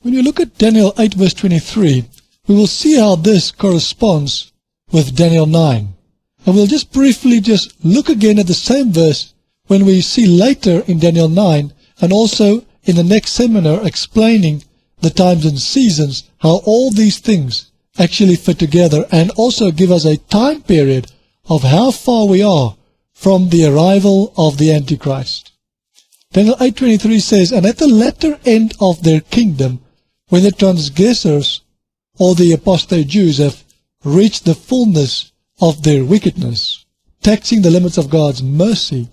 When you look at Daniel 8 verse 23, we will see how this corresponds with Daniel 9. And we'll just briefly look again at the same verse when we see later in Daniel 9 and also in the next seminar explaining the times and seasons, how all these things actually fit together and also give us a time period of how far we are from the arrival of the Antichrist. Daniel 8:23 says, "And at the latter end of their kingdom, when the transgressors or the apostate Jews have reached the fullness of their wickedness, taxing the limits of God's mercy,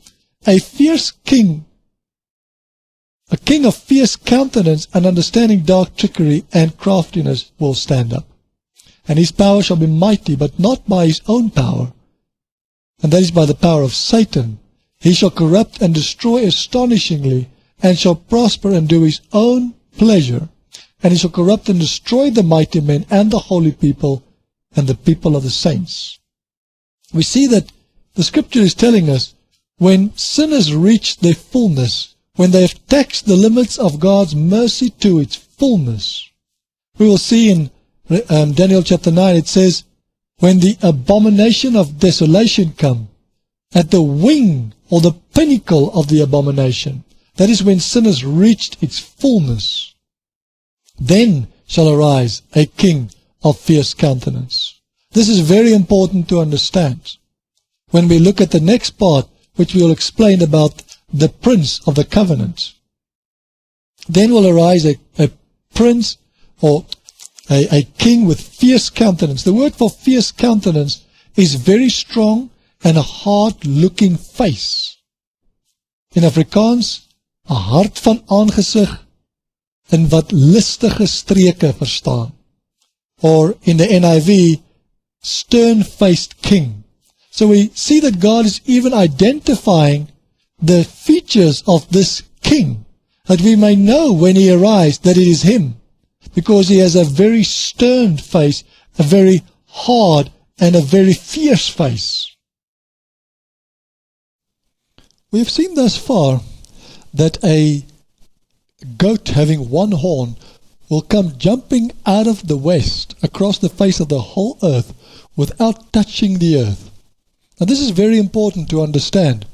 a fierce king, a king of fierce countenance and understanding dark trickery and craftiness will stand up. And his power shall be mighty, but not by his own power, and that is by the power of Satan. He shall corrupt and destroy astonishingly, and shall prosper and do his own pleasure. And he shall corrupt and destroy the mighty men and the holy people and the people of the saints." We see that the scripture is telling us when sinners reach their fullness, when they have taxed the limits of God's mercy to its fullness. We will see in Daniel chapter 9, it says, when the abomination of desolation come, at the wing or the pinnacle of the abomination, that is when sinners reached its fullness, then shall arise a king of fierce countenance. This is very important to understand. When we look at the next part, which we will explain about the prince of the covenant, then will arise a prince or a king with fierce countenance. The word for fierce countenance is very strong and a hard-looking face. In Afrikaans, 'n hart van aangesig en wat listige streke verstaan. Or in the NIV, stern-faced king. So we see that God is even identifying the features of this king, that we may know when he arrives that it is him, because he has a very stern face, a very hard and a very fierce face. We have seen thus far that a goat having one horn will come jumping out of the west across the face of the whole earth without touching the earth. Now this is very important to understand.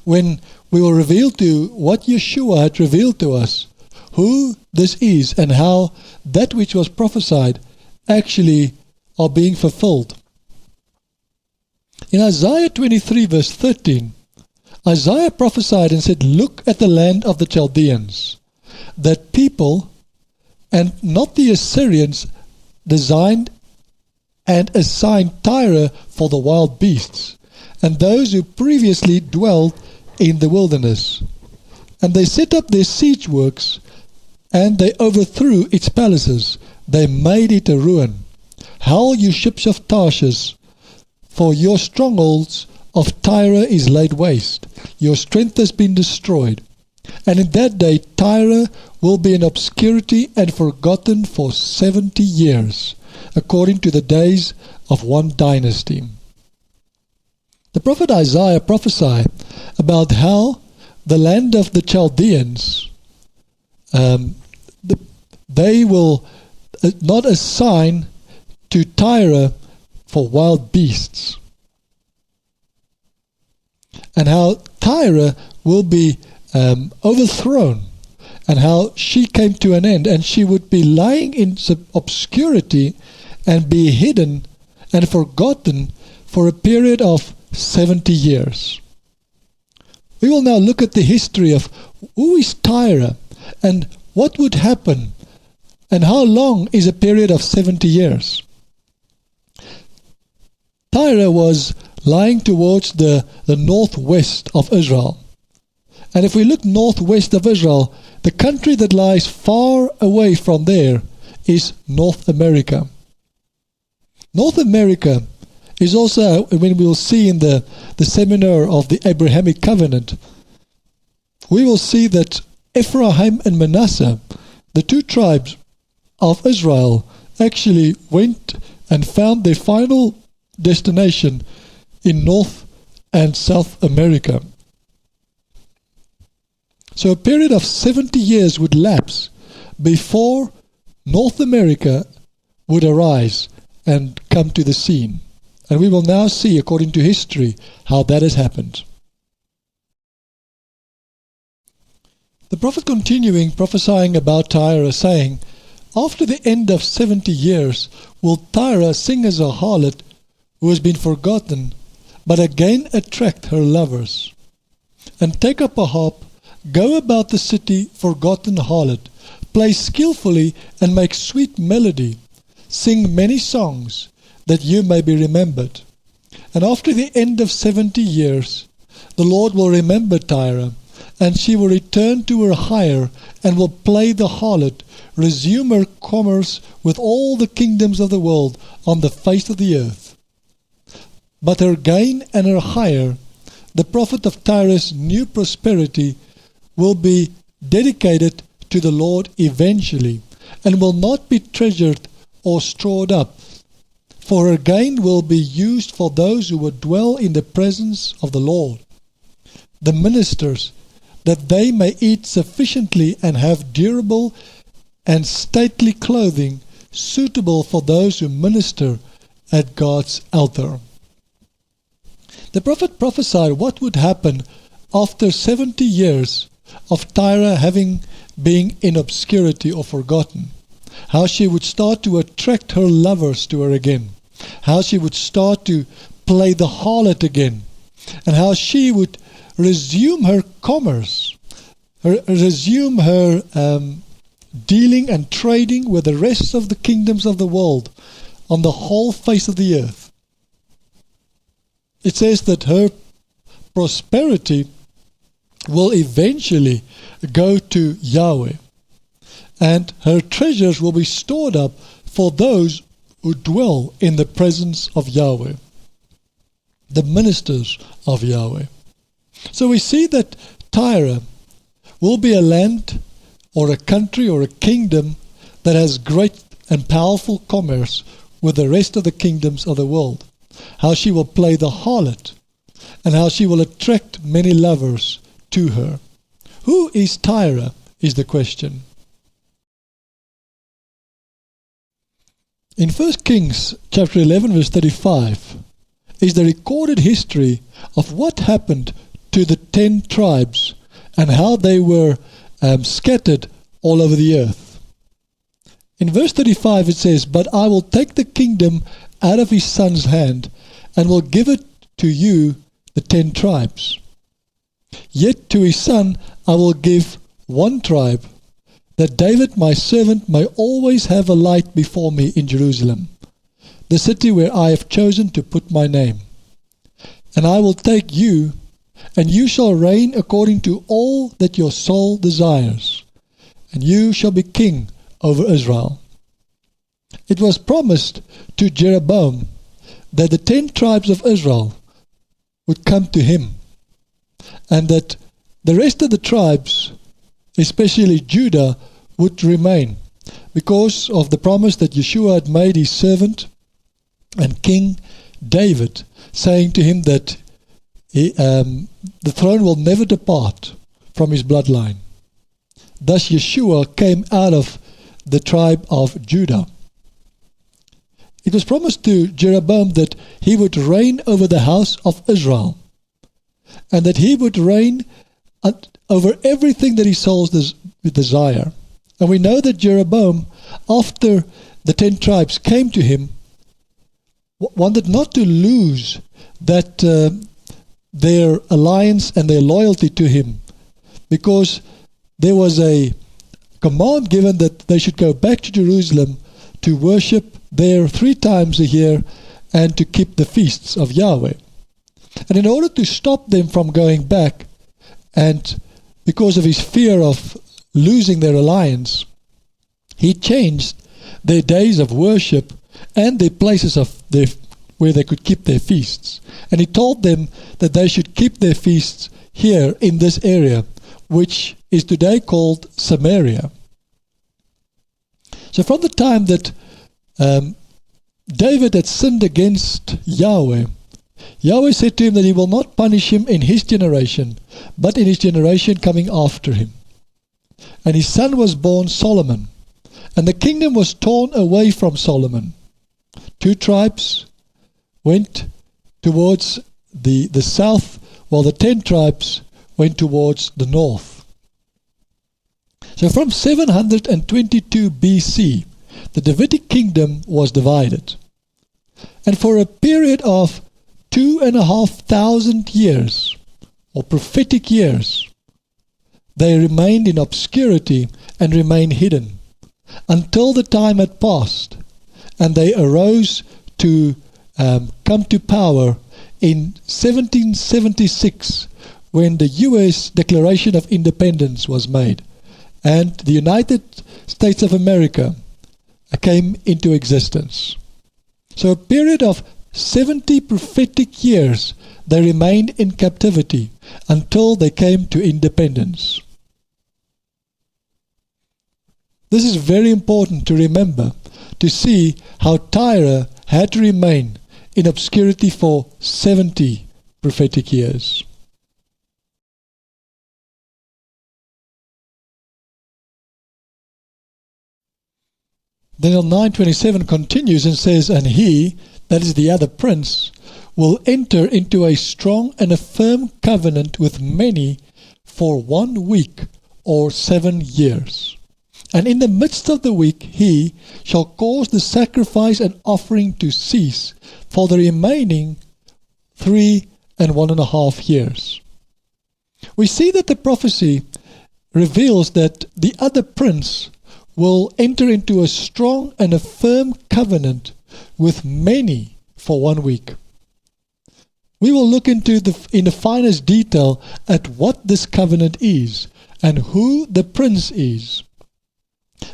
When we will reveal to what Yeshua had revealed to us, who this is and how that which was prophesied actually are being fulfilled. In Isaiah 23 verse 13, Isaiah prophesied and said, "Look at the land of the Chaldeans, that people, and not the Assyrians, designed and assigned Tyre for the wild beasts, and those who previously dwelled in the wilderness. And they set up their siege works, and they overthrew its palaces. They made it a ruin. Howl, you ships of Tarshish, for your strongholds of Tyre is laid waste. Your strength has been destroyed. And in that day Tyre will be in obscurity and forgotten for 70 years, according to the days of one dynasty." The prophet Isaiah prophesied about how the land of the Chaldeans, they will not assign to Tyre for wild beasts, and how Tyre will be overthrown, and how she came to an end, and she would be lying in obscurity and be hidden and forgotten for a period of 70 years. We will now look at the history of who is Tyre and what would happen and how long is a period of 70 years. Tyre was lying towards the northwest of Israel. And if we look northwest of Israel, the country that lies far away from there is North America. North America is also, when we will see in the seminar of the Abrahamic covenant, we will see that Ephraim and Manasseh, the two tribes of Israel, actually went and found their final destination in North and South America. So a period of 70 years would lapse before North America would arise and come to the scene. And we will now see, according to history, how that has happened. The prophet continuing prophesying about Tyre, saying, "After the end of 70 years will Tyre sing as a harlot who has been forgotten, but again attract her lovers, and take up a harp, go about the city, forgotten harlot, play skillfully and make sweet melody, sing many songs, that you may be remembered. And after the end of 70 years, the Lord will remember Tyre, and she will return to her hire, and will play the harlot, resume her commerce with all the kingdoms of the world on the face of the earth. But her gain and her hire, the profit of Tyre's new prosperity, will be dedicated to the Lord eventually, and will not be treasured or stored up. For her gain will be used for those who would dwell in the presence of the Lord, the ministers, that they may eat sufficiently and have durable and stately clothing suitable for those who minister at God's altar." The prophet prophesied what would happen after 70 years of Tyre having been in obscurity or forgotten, how she would start to attract her lovers to her again, how she would start to play the harlot again, and how she would resume her commerce, resume her dealing and trading with the rest of the kingdoms of the world on the whole face of the earth. It says that her prosperity will eventually go to Yahweh, and her treasures will be stored up for those who dwell in the presence of Yahweh, the ministers of Yahweh. So we see that Tyre will be a land or a country or a kingdom that has great and powerful commerce with the rest of the kingdoms of the world. How she will play the harlot, and how she will attract many lovers to her. Who is Tyre, is the question. In 1 Kings chapter 11 verse 35 is the recorded history of what happened to the 10 tribes and how they were scattered all over the earth. In verse 35 it says, "But I will take the kingdom out of his son's hand, and will give it to you, the 10 tribes. Yet to his son I will give one tribe, that David my servant may always have a light before me in Jerusalem, the city where I have chosen to put my name. And I will take you, and you shall reign according to all that your soul desires, and you shall be king over Israel." It was promised to Jeroboam that the 10 tribes of Israel would come to him, and that the rest of the tribes, especially Judah, would remain, because of the promise that Yeshua had made his servant and King David, saying to him that the throne will never depart from his bloodline. Thus Yeshua came out of the tribe of Judah. It was promised to Jeroboam that he would reign over the house of Israel, and that he would reign over everything that his soul desire. And we know that Jeroboam, after the 10 tribes came to him, wanted not to lose that their alliance and their loyalty to him, because there was a command given that they should go back to Jerusalem to worship there 3 times a year and to keep the feasts of Yahweh. And in order to stop them from going back, and because of his fear of losing their alliance, he changed their days of worship and their places of where they could keep their feasts. And he told them that they should keep their feasts here in this area, which is today called Samaria. So from the time that David had sinned against Yahweh, Yahweh said to him that he will not punish him in his generation, but in his generation coming after him. And his son was born Solomon. And the kingdom was torn away from Solomon. 2 tribes went towards the south, while the 10 tribes went towards the north. So from 722 BC, the Davidic kingdom was divided. And for a period of 2,500 years, or prophetic years, they remained in obscurity and remained hidden until the time had passed and they arose to come to power in 1776, when the U.S. Declaration of Independence was made and the United States of America came into existence. So a period of 70 prophetic years they remained in captivity until they came to independence. This is very important to remember, to see how Tyre had to remain in obscurity for 70 prophetic years. Daniel 9:27 continues and says, "And he," that is the other prince, "will enter into a strong and a firm covenant with many for 1 week or 7 years. And in the midst of the week he shall cause the sacrifice and offering to cease for the remaining 3.5 years." We see that the prophecy reveals that the other prince will enter into a strong and a firm covenant with many for 1 week. We will look into in the finest detail at what this covenant is and who the prince is.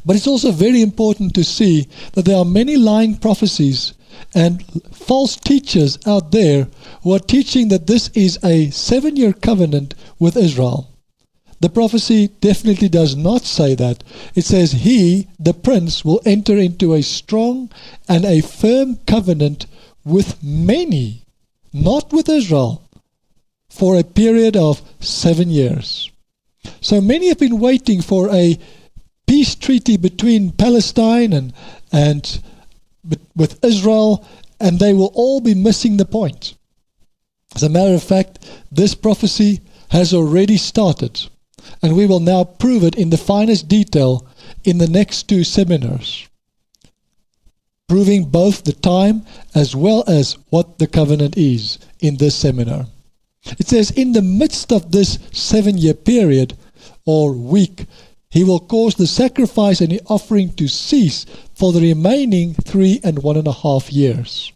But it's also very important to see that there are many lying prophecies and false teachers out there who are teaching that this is a 7-year covenant with Israel. The prophecy definitely does not say that. It says he, the prince, will enter into a strong and a firm covenant with many, not with Israel, for a period of 7 years. So many have been waiting for a peace treaty between Palestine and with Israel, and they will all be missing the point. As a matter of fact, this prophecy has already started, and we will now prove it in the finest detail in the next 2 seminars, proving both the time as well as what the covenant is in this seminar. It says, in the midst of this 7-year period or week, he will cause the sacrifice and the offering to cease for the remaining 3.5 years.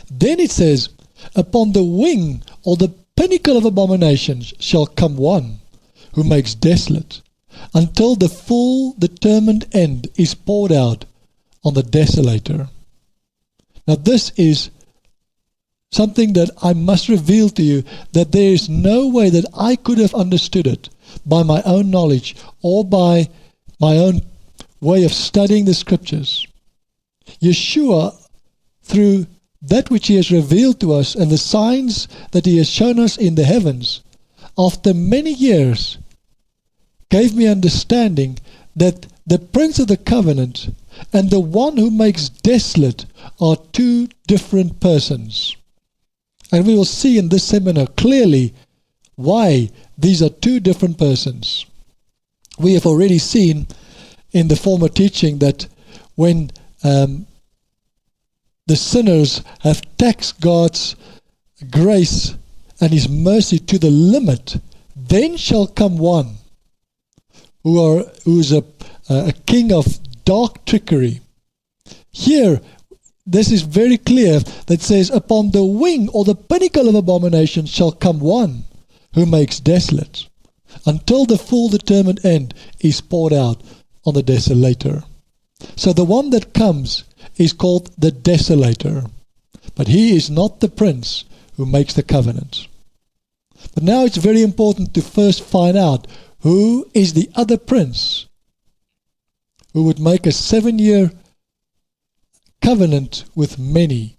Then it says, upon the wing or the pinnacle of abominations shall come one who makes desolate, until the full determined end is poured out on the desolator. Now this is something that I must reveal to you, that there is no way that I could have understood it by my own knowledge or by my own way of studying the scriptures. Yeshua, through that which he has revealed to us and the signs that he has shown us in the heavens, after many years, gave me understanding that the Prince of the Covenant and the one who makes desolate are 2 different persons. And we will see in this seminar clearly why these are 2 different persons. We have already seen in the former teaching that when the sinners have taxed God's grace and his mercy to the limit, then shall come one who is a king of dark trickery. Here, this is very clear that says, upon the wing or the pinnacle of abomination shall come one who makes desolate, until the full determined end is poured out on the desolator. So the one that comes is called the desolator, but he is not the prince who makes the covenant. But now it's very important to first find out who is the other prince who would make a 7-year covenant with many.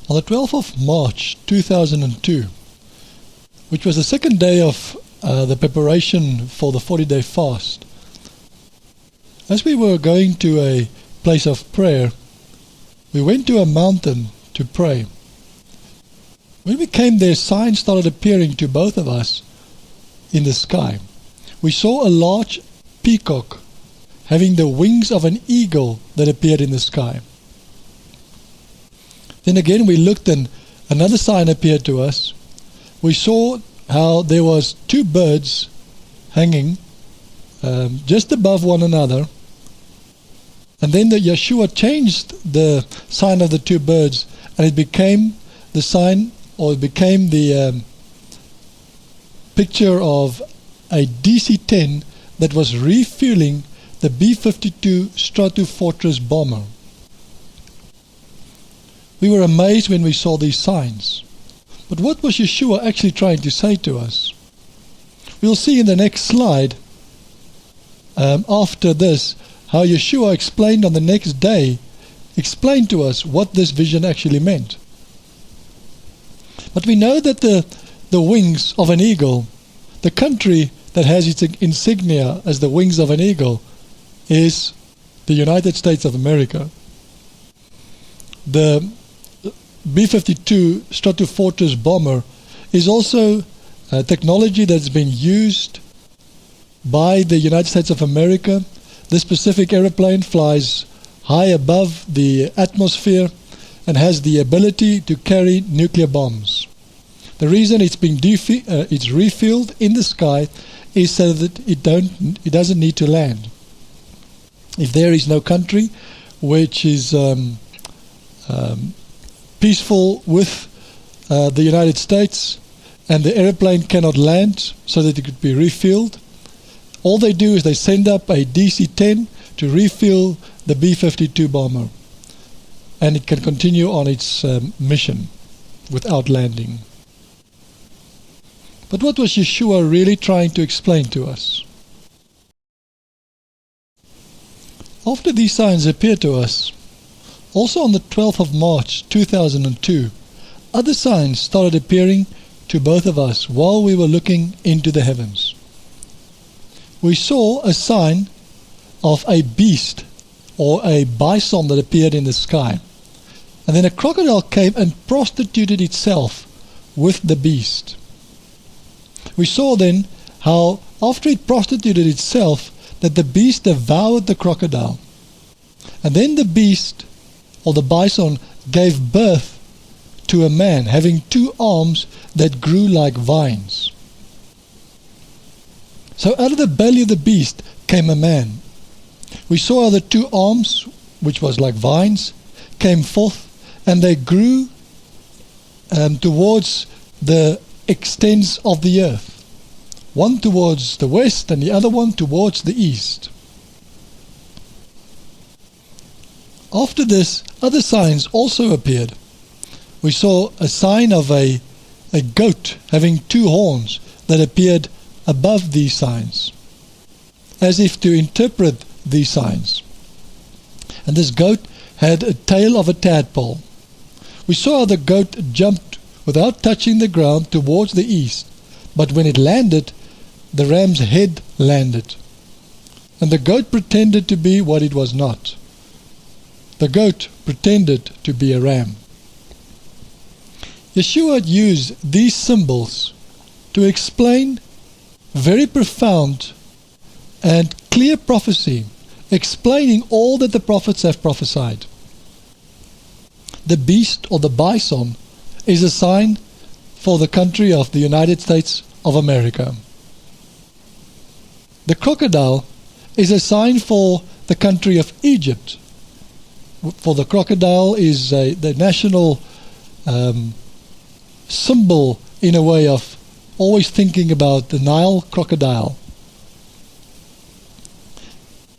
On the 12th of March 2002, which was the second day of the preparation for the 40-day fast. As we were going to a place of prayer, we went to a mountain to pray. When we came there, signs started appearing to both of us in the sky. We saw a large peacock having the wings of an eagle that appeared in the sky. Then again we looked and another sign appeared to us. We saw how there was two birds hanging just above one another. And then Yeshua changed the sign of the two birds, and it became the sign, or it became the picture of a DC-10 that was refueling the B-52 Stratofortress bomber. We were amazed when we saw these signs. But what was Yeshua actually trying to say to us? We'll see in the next slide, after this, how Yeshua explained on the next day, explained to us what this vision actually meant. But we know that the wings of an eagle, the country that has its insignia as the wings of an eagle, is the United States of America. The B-52 Stratofortress bomber is also technology that's been used by the United States of America. This specific aeroplane flies high above the atmosphere and has the ability to carry nuclear bombs. The reason it's being it's refueled in the sky is so that it doesn't need to land. If there is no country which is peaceful with the United States and the airplane cannot land so that it could be refueled, all they do is they send up a DC-10 to refuel the B-52 bomber, and it can continue on its mission without landing. But what was Yeshua really trying to explain to us? After these signs appeared to us, also on the 12th of March 2002, other signs started appearing to both of us while we were looking into the heavens. We saw a sign of a beast or a bison that appeared in the sky. And then a crocodile came and prostituted itself with the beast. We saw then how after it prostituted itself, that the beast devoured the crocodile. And then the beast, or the bison, gave birth to a man having two arms that grew like vines. So out of the belly of the beast came a man. We saw how the two arms, which was like vines, came forth, and they grew towards the extents of the earth. One towards the west and the other one towards the east. After this, other signs also appeared. We saw a sign of a goat having two horns that appeared above these signs, as if to interpret these signs. And this goat had a tail of a tadpole. We saw how the goat jumped without touching the ground towards the east, but when it landed, the ram's head landed. And the goat pretended to be what it was not. The goat pretended to be a ram. Yeshua used these symbols to explain very profound and clear prophecy, explaining all that the prophets have prophesied. The beast or the bison is a sign for the country of the United States of America. The crocodile is a sign for the country of Egypt. For the crocodile is the national symbol, in a way, of always thinking about the Nile crocodile.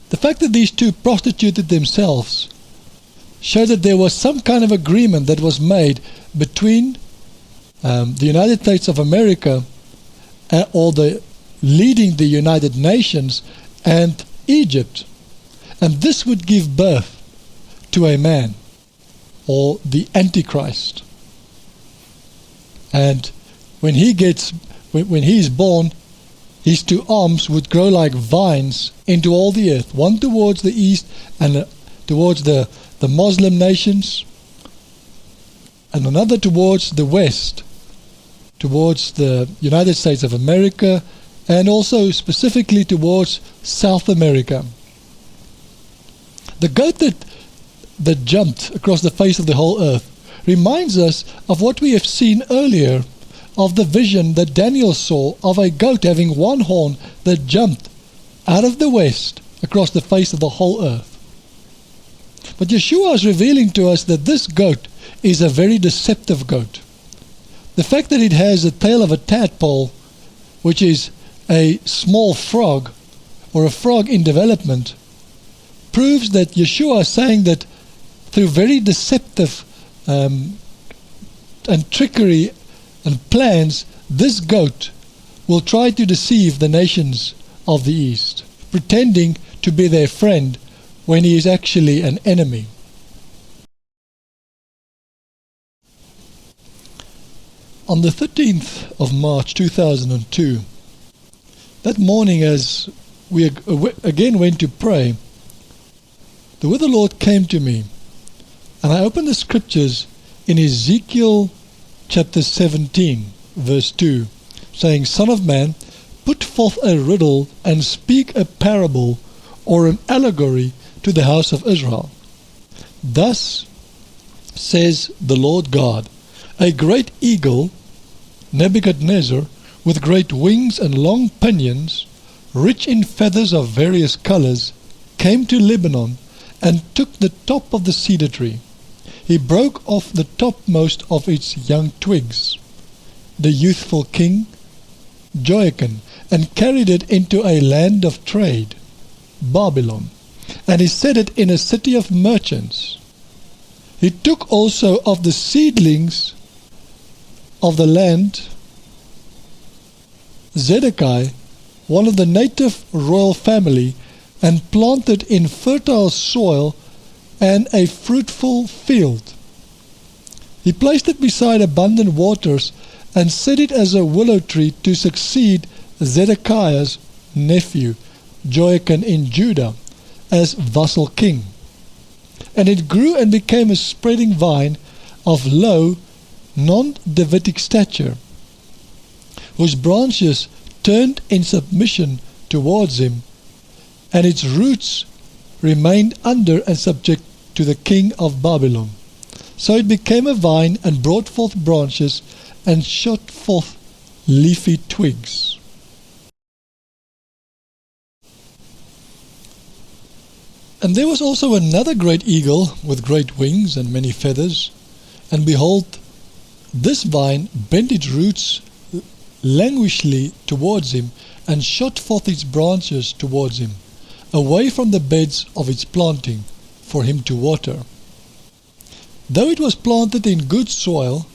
The fact that these two prostituted themselves showed that there was some kind of agreement that was made between the United States of America or the leading the United Nations and Egypt, and this would give birth to a man, or the Antichrist. And when he is born, His two arms would grow like vines into all the earth, one towards the east and towards the Muslim nations, and another towards the west, towards the United States of America, and also specifically towards South America. The goat that jumped across the face of the whole earth reminds us of what we have seen earlier of the vision that Daniel saw of a goat having one horn that jumped out of the west across the face of the whole earth. But Yeshua is revealing to us that this goat is a very deceptive goat. The fact that it has the tail of a tadpole, which is a small frog or a frog in development, proves that Yeshua is saying that through very deceptive and trickery and plans, this goat will try to deceive the nations of the East, pretending to be their friend when he is actually an enemy. On the 13th of March 2002, that morning as we again went to pray, the word of the Lord came to me, and I opened the scriptures in Ezekiel chapter 17, verse 2, saying, Son of man, put forth a riddle and speak a parable or an allegory to the house of Israel. Thus says the Lord God, a great eagle, Nebuchadnezzar, with great wings and long pinions, rich in feathers of various colors, came to Lebanon and took the top of the cedar tree. He broke off the topmost of its young twigs, the youthful king, Joachim, and carried it into a land of trade, Babylon, and he set it in a city of merchants. He took also of the seedlings of the land, Zedekiah, one of the native royal family, and planted in fertile soil and a fruitful field. He placed it beside abundant waters and set it as a willow tree to succeed Zedekiah's nephew, Joachim in Judah, as vassal king. And it grew and became a spreading vine of low, non-Davidic stature, whose branches turned in submission towards him, and its roots remained under and subject to the king of Babylon. So it became a vine and brought forth branches and shot forth leafy twigs. And there was also another great eagle with great wings and many feathers, and behold, this vine bent its roots languishingly towards him, and shot forth its branches towards him, away from the beds of its planting, for him to water. Though it was planted in good soil,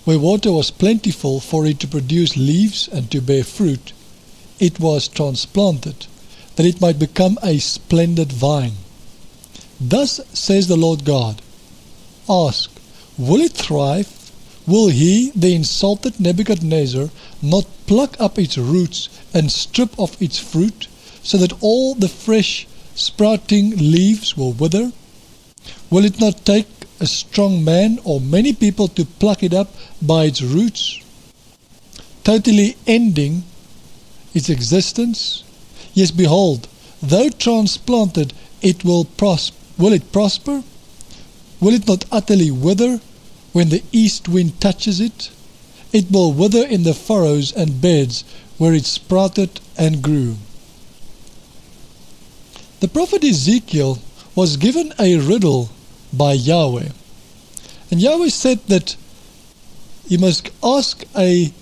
where water was plentiful for it to produce leaves and to bear fruit, it was transplanted, that it might become a splendid vine. Thus says the Lord God, Ask, will it thrive? Will he, the insulted Nebuchadnezzar, not pluck up its roots and strip off its fruit, so that all the fresh sprouting leaves will wither? Will it not take a strong man or many people to pluck it up by its roots, totally ending its existence? Yes, behold, though transplanted, will it prosper? Will it not utterly wither when the east wind touches it? It will wither in the furrows and beds where it sprouted and grew. The prophet Ezekiel was given a riddle by Yahweh. And Yahweh said that he must ask a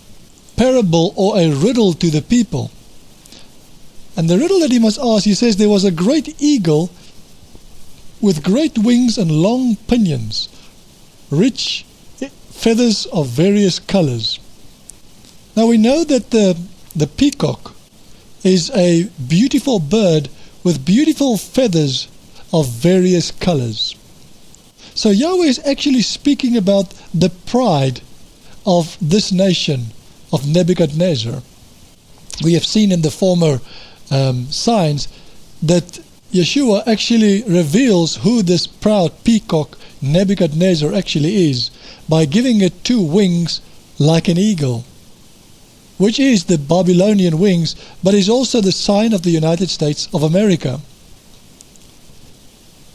parable or a riddle to the people. And the riddle that he must ask, he says, there was a great eagle with great wings and long pinions, rich feathers of various colors. Now we know that the peacock is a beautiful bird with beautiful feathers of various colors. So Yahweh is actually speaking about the pride of this nation of Nebuchadnezzar. we have seen in the former signs that Yeshua actually reveals who this proud peacock Nebuchadnezzar actually is by giving it 2 wings like an eagle, which is the Babylonian wings, but is also the sign of the United States of America.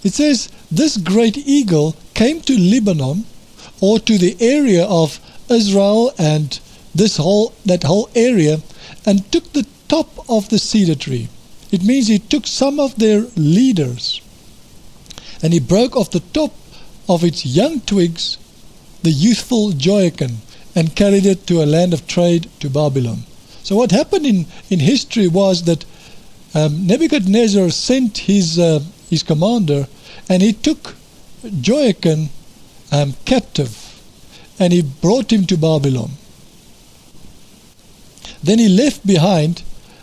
It says, this great eagle came to Lebanon, or to the area of Israel and that whole area, and took the top of the cedar tree. It means he took some of their leaders, and he broke off the top of its young twigs, the youthful Joachim, and carried it to a land of trade, to Babylon. So what happened in history was that Nebuchadnezzar sent his commander, and he took Joachim captive, and he brought him to Babylon. Then he left behind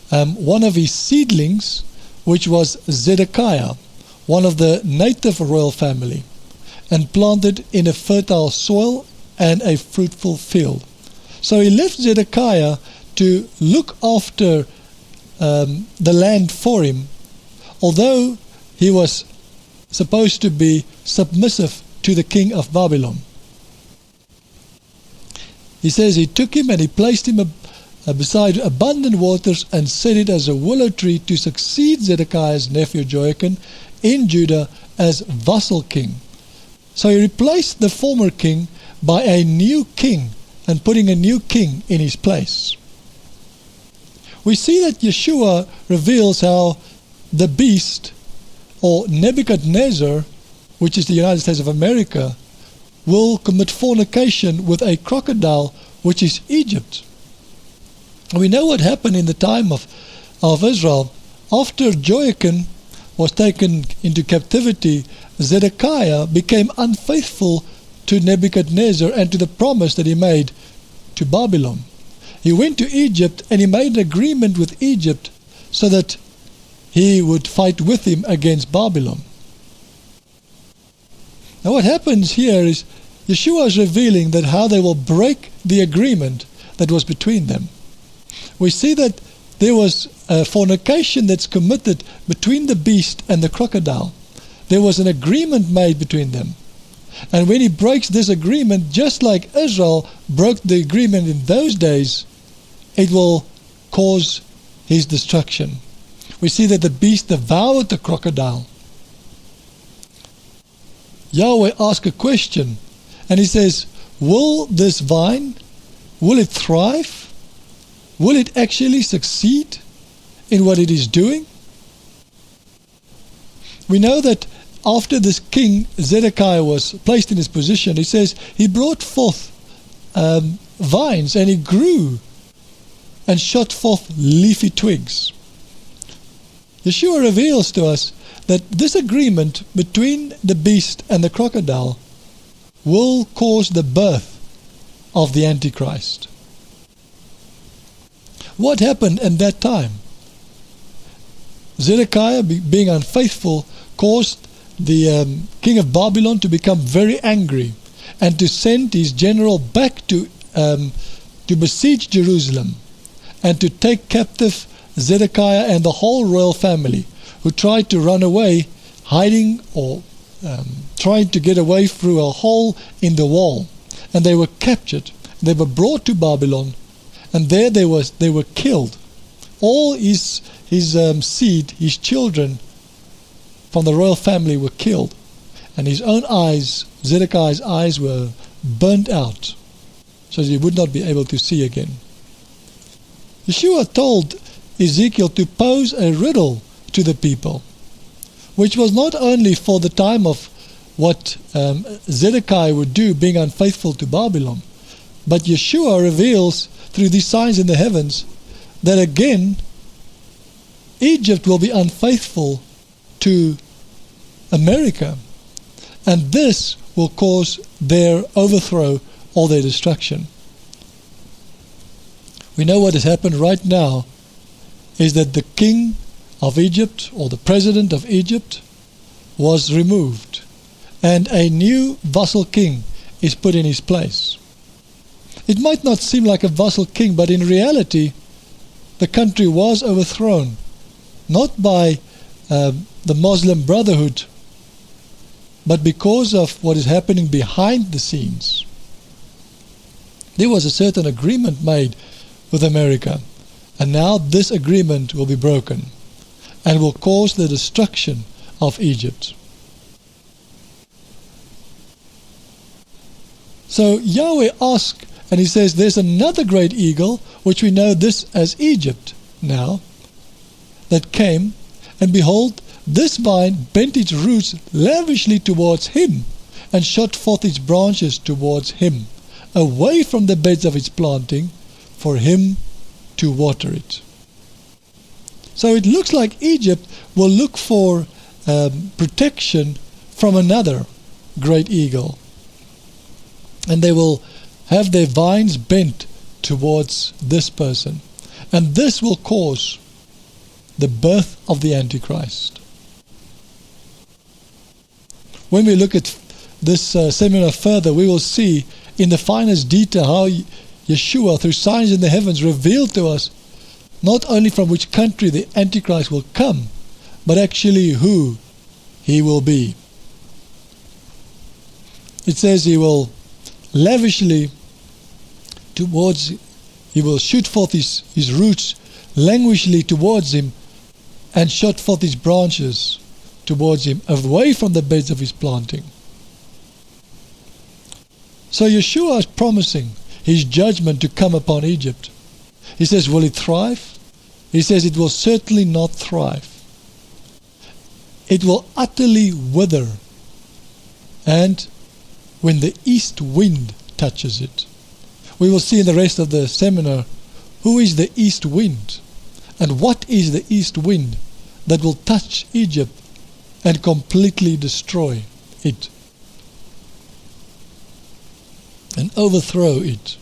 one of his seedlings, which was Zedekiah, one of the native royal family, and planted in a fertile soil and a fruitful field. So he left Zedekiah to look after the land for him, although he was supposed to be submissive to the king of Babylon. He says he took him and he placed him beside abundant waters, and set it as a willow tree to succeed Zedekiah's nephew Joachim in Judah as vassal king. So he replaced the former king by a new king, and putting a new king in his place. We see that Yeshua reveals how the beast, or Nebuchadnezzar, which is the United States of America, will commit fornication with a crocodile, which is Egypt. We know what happened in the time of Israel. After Joachim was taken into captivity, Zedekiah became unfaithful to Nebuchadnezzar and to the promise that he made to Babylon. He went to Egypt, and he made an agreement with Egypt so that he would fight with him against Babylon. Now what happens here is Yeshua is revealing that how they will break the agreement that was between them. We see that there was a fornication that's committed between the beast and the crocodile. There was an agreement made between them. And when he breaks this agreement, just like Israel broke the agreement in those days, it will cause his destruction. We see that the beast devoured the crocodile. Yahweh asks a question, and he says, will this vine, will it thrive? Will it actually succeed in what it is doing? We know that after this king Zedekiah was placed in his position, he says he brought forth vines, and he grew and shot forth leafy twigs. Yeshua reveals to us that this agreement between the beast and the crocodile will cause the birth of the Antichrist. What happened in that time? Zedekiah, being unfaithful, caused the king of Babylon to become very angry and to send his general back to besiege Jerusalem and to take captive Zedekiah and the whole royal family, who tried to run away, hiding or trying to get away through a hole in the wall. And they were captured. They were brought to Babylon, and there they were killed. All his seed, his children from the royal family, were killed, and his own eyes, Zedekiah's eyes, were burnt out, so that he would not be able to see again. Yeshua told Ezekiel to pose a riddle to the people, which was not only for the time of what Zedekiah would do, being unfaithful to Babylon, but Yeshua reveals through these signs in the heavens that again Egypt will be unfaithful to America, and this will cause their overthrow or their destruction. We know what has happened right now is that the king of Egypt, or the president of Egypt, was removed, and a new vassal king is put in his place. It might not seem like a vassal king, but in reality the country was overthrown, not by the Muslim Brotherhood, but because of what is happening behind the scenes. There was a certain agreement made with America, and now this agreement will be broken and will cause the destruction of Egypt. So Yahweh asks, and he says, there's another great eagle, which we know this as Egypt now, that came, and behold, this vine bent its roots lavishly towards him, and shot forth its branches towards him, away from the beds of its planting, for him to water it. So it looks like Egypt will look for protection from another great eagle, and they will have their vines bent towards this person, and this will cause the birth of the Antichrist. When we look at this seminar further, we will see in the finest detail how Yeshua, through signs in the heavens, revealed to us not only from which country the Antichrist will come, but actually who he will be. It says he will lavishly towards, he will shoot forth his roots languishly towards him, and shot forth his branches towards him, away from the beds of his planting. So Yeshua is promising his judgment to come upon Egypt. He says, will it thrive? He says it will certainly not thrive. It will utterly wither, and when the east wind touches it. We will see in the rest of the seminar who is the east wind, and what is the east wind that will touch Egypt and completely destroy it and overthrow it.